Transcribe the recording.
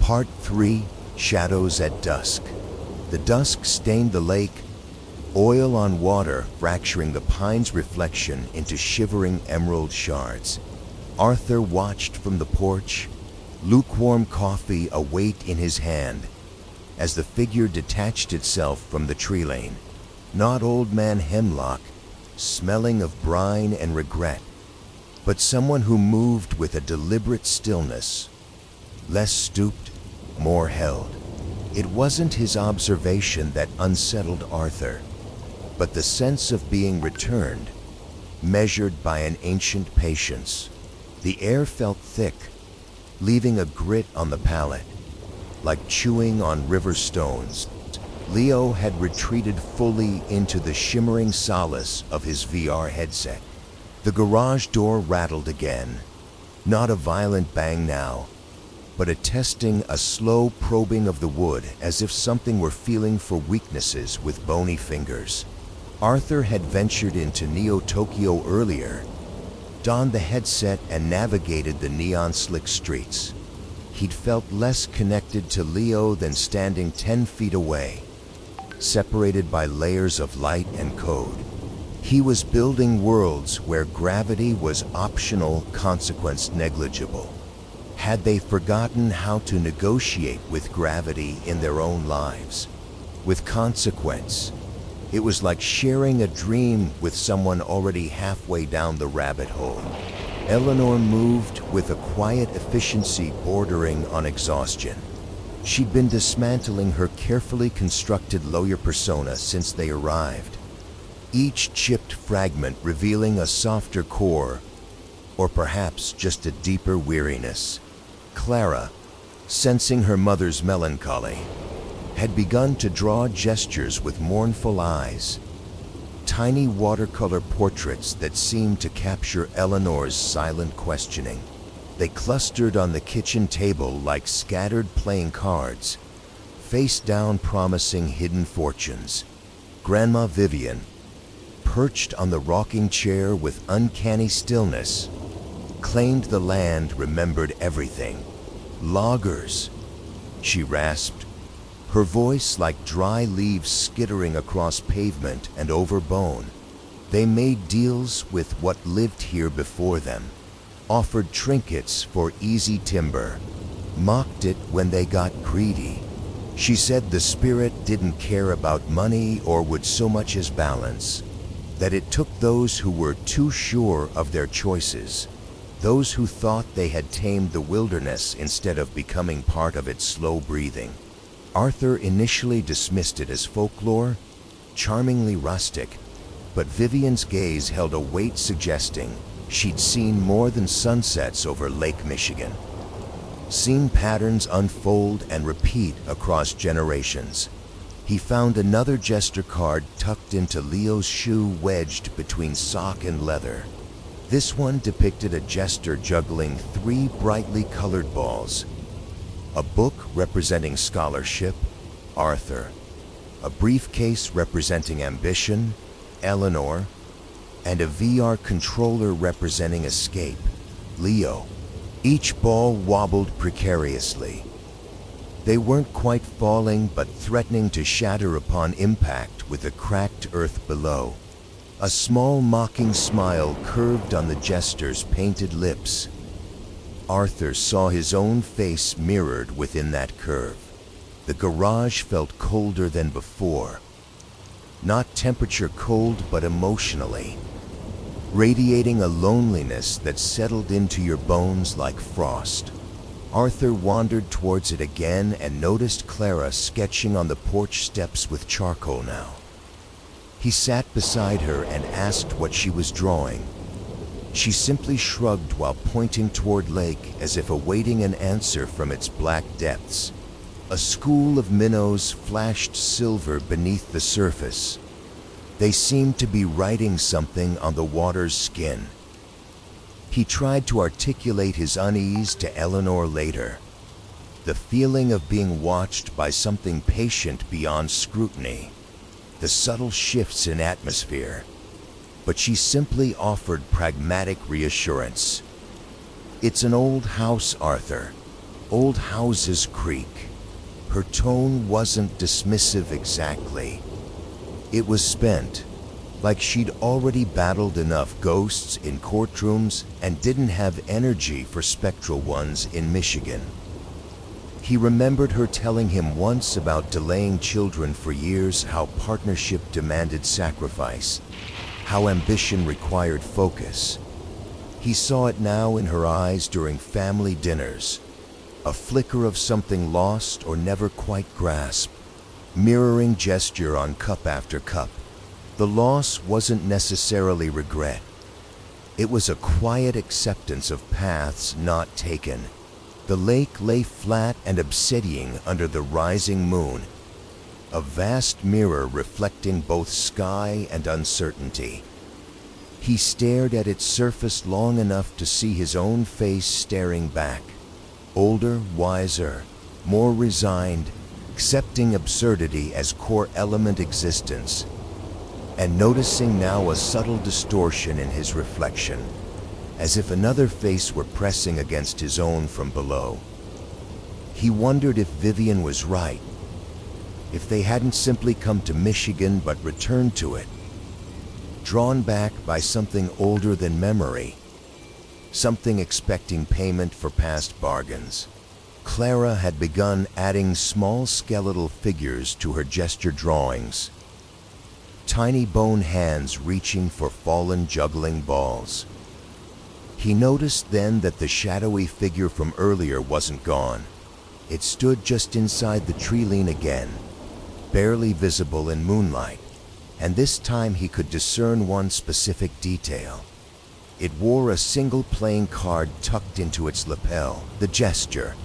Part 3, Shadows at Dusk. The dusk stained the lake, oil on water fracturing the pine's reflection into shivering emerald shards. Arthur watched from the porch, lukewarm coffee await in his hand, as the figure detached itself from the tree lane. Not Old Man Hemlock, smelling of brine and regret, but someone who moved with a deliberate stillness, less stooped, more held. It wasn't his observation that unsettled Arthur, but the sense of being returned, measured by an ancient patience. The air felt thick, leaving a grit on the palate, like chewing on river stones. Leo had retreated fully into the shimmering solace of his VR headset. The garage door rattled again, not a violent bang now, but a slow probing of the wood, as if something were feeling for weaknesses with bony fingers. Arthur had ventured into Neo-Tokyo earlier, donned the headset and navigated the neon-slick streets. He'd felt less connected to Leo than standing 10 feet away, separated by layers of light and code. He was building worlds where gravity was optional, consequence negligible. Had they forgotten how to negotiate with gravity in their own lives? With consequence, it was like sharing a dream with someone already halfway down the rabbit hole. Eleanor moved with a quiet efficiency bordering on exhaustion. She'd been dismantling her carefully constructed lawyer persona since they arrived, each chipped fragment revealing a softer core, or perhaps just a deeper weariness. Clara, sensing her mother's melancholy, had begun to draw gestures with mournful eyes, tiny watercolor portraits that seemed to capture Eleanor's silent questioning. They clustered on the kitchen table like scattered playing cards, face down promising hidden fortunes. Grandma Vivian, perched on the rocking chair with uncanny stillness, claimed the land, remembered everything. Loggers, she rasped, her voice like dry leaves skittering across pavement and over bone. They made deals with what lived here before them, offered trinkets for easy timber, mocked it when they got greedy. She said the spirit didn't care about money or would so much as balance, that it took those who were too sure of their choices, those who thought they had tamed the wilderness instead of becoming part of its slow breathing. Arthur initially dismissed it as folklore, charmingly rustic, but Vivian's gaze held a weight suggesting she'd seen more than sunsets over Lake Michigan, seen patterns unfold and repeat across generations. He found another jester card tucked into Leo's shoe wedged between sock and leather. This one depicted a jester juggling 3 brightly colored balls. A book representing scholarship, Arthur. A briefcase representing ambition, Eleanor. And a VR controller representing escape, Leo. Each ball wobbled precariously. They weren't quite falling, but threatening to shatter upon impact with the cracked earth below. A small mocking smile curved on the jester's painted lips. Arthur saw his own face mirrored within that curve. The garage felt colder than before. Not temperature cold, but emotionally, radiating a loneliness that settled into your bones like frost. Arthur wandered towards it again and noticed Clara sketching on the porch steps with charcoal now. He sat beside her and asked what she was drawing. She simply shrugged while pointing toward lake as if awaiting an answer from its black depths. A school of minnows flashed silver beneath the surface. They seemed to be writing something on the water's skin. He tried to articulate his unease to Eleanor later, the feeling of being watched by something patient beyond scrutiny, the subtle shifts in atmosphere. But she simply offered pragmatic reassurance. It's an old house, Arthur. old houses creak. Her tone wasn't dismissive exactly. It was spent, like she'd already battled enough ghosts in courtrooms and didn't have energy for spectral ones in Michigan. He remembered her telling him once about delaying children for years, how partnership demanded sacrifice, how ambition required focus. He saw it now in her eyes during family dinners, a flicker of something lost or never quite grasped, mirroring gesture on cup after cup. The loss wasn't necessarily regret. It was a quiet acceptance of paths not taken. The lake lay flat and obsidian under the rising moon, a vast mirror reflecting both sky and uncertainty. He stared at its surface long enough to see his own face staring back, older, wiser, more resigned, accepting absurdity as core element existence, and noticing now a subtle distortion in his reflection, as if another face were pressing against his own from below. He wondered if Vivian was right, if they hadn't simply come to Michigan but returned to it, drawn back by something older than memory, something expecting payment for past bargains. Clara had begun adding small skeletal figures to her gesture drawings, tiny bone hands reaching for fallen juggling balls. He noticed then that the shadowy figure from earlier wasn't gone. It stood just inside the tree line again, barely visible in moonlight, and this time he could discern one specific detail. It wore a single playing card tucked into its lapel. The gesture,